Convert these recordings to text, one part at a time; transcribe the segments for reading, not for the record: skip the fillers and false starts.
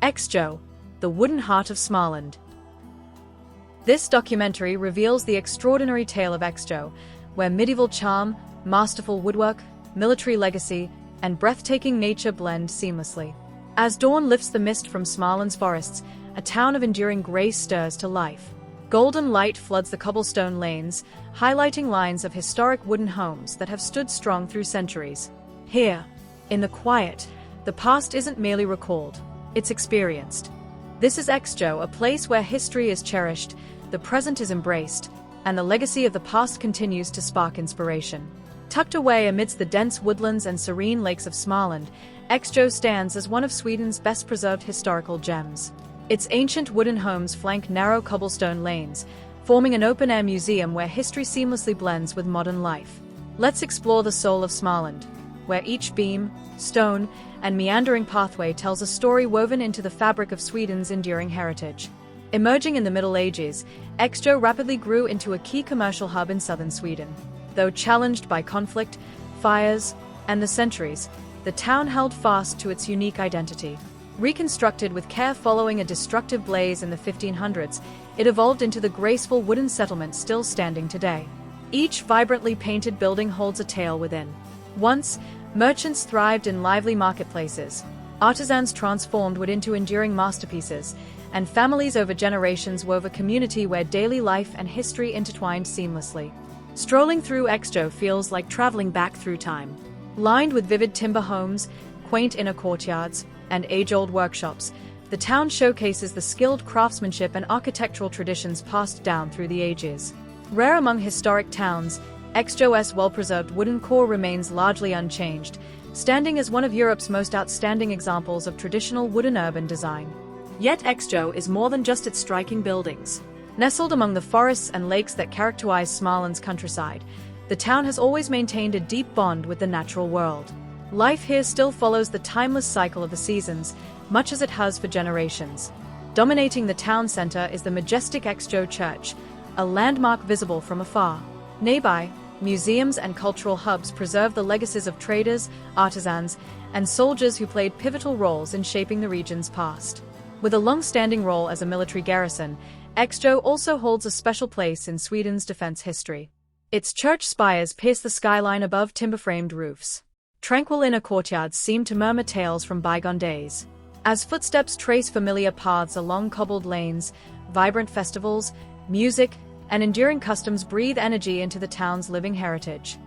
Eksjö, the wooden heart of Småland. This documentary reveals the extraordinary tale of Eksjö, where medieval charm, masterful woodwork, military legacy, and breathtaking nature blend seamlessly. As dawn lifts the mist from Småland's forests, a town of enduring grace stirs to life. Golden light floods the cobblestone lanes, highlighting lines of historic wooden homes that have stood strong through centuries. Here, in the quiet, the past isn't merely recalled, it's experienced. This is Eksjö, a place where history is cherished, the present is embraced, and the legacy of the past continues to spark inspiration. Tucked away amidst the dense woodlands and serene lakes of Småland, Eksjö stands as one of Sweden's best-preserved historical gems. Its ancient wooden homes flank narrow cobblestone lanes, forming an open-air museum where history seamlessly blends with modern life. Let's explore the soul of Småland, where each beam, stone, and meandering pathway tells a story woven into the fabric of Sweden's enduring heritage. Emerging in the Middle Ages, Eksjö rapidly grew into a key commercial hub in southern Sweden. Though challenged by conflict, fires, and the centuries, the town held fast to its unique identity. Reconstructed with care following a destructive blaze in the 1500s, it evolved into the graceful wooden settlement still standing today. Each vibrantly painted building holds a tale within. Once, merchants thrived in lively marketplaces, artisans transformed wood into enduring masterpieces, and families over generations wove a community where daily life and history intertwined seamlessly. Strolling through Eksjö feels like traveling back through time. Lined with vivid timber homes, quaint inner courtyards, and age-old workshops, the town showcases the skilled craftsmanship and architectural traditions passed down through the ages. Rare among historic towns, Eksjö's well-preserved wooden core remains largely unchanged, standing as one of Europe's most outstanding examples of traditional wooden urban design. Yet Eksjö is more than just its striking buildings. Nestled among the forests and lakes that characterize Småland's countryside, the town has always maintained a deep bond with the natural world. Life here still follows the timeless cycle of the seasons, much as it has for generations. Dominating the town center is the majestic Eksjö Church, a landmark visible from afar. Nearby, museums and cultural hubs preserve the legacies of traders, artisans, and soldiers who played pivotal roles in shaping the region's past. With a long-standing role as a military garrison, Eksjö also holds a special place in Sweden's defense history. Its church spires pierce the skyline above timber-framed roofs. Tranquil inner courtyards seem to murmur tales from bygone days. As footsteps trace familiar paths along cobbled lanes, vibrant festivals, music, and enduring customs breathe energy into the town's living heritage.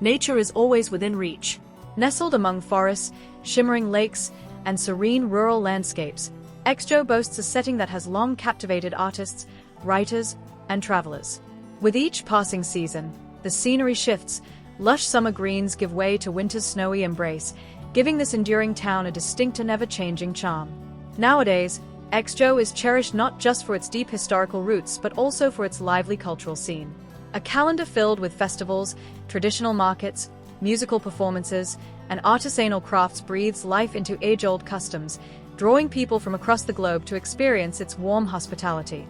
Nature is always within reach. Nestled among forests, shimmering lakes, and serene rural landscapes, Eksjö boasts a setting that has long captivated artists, writers, and travelers. With each passing season, the scenery shifts, lush summer greens give way to winter's snowy embrace, giving this enduring town a distinct and ever-changing charm. Nowadays, Eksjö is cherished not just for its deep historical roots but also for its lively cultural scene. A calendar filled with festivals, traditional markets, musical performances, and artisanal crafts breathes life into age-old customs, drawing people from across the globe to experience its warm hospitality.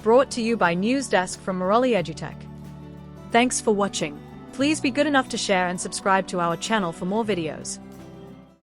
Brought to you by News Desk from Morelli EduTech. Thanks for watching. Please be good enough to share and subscribe to our channel for more videos.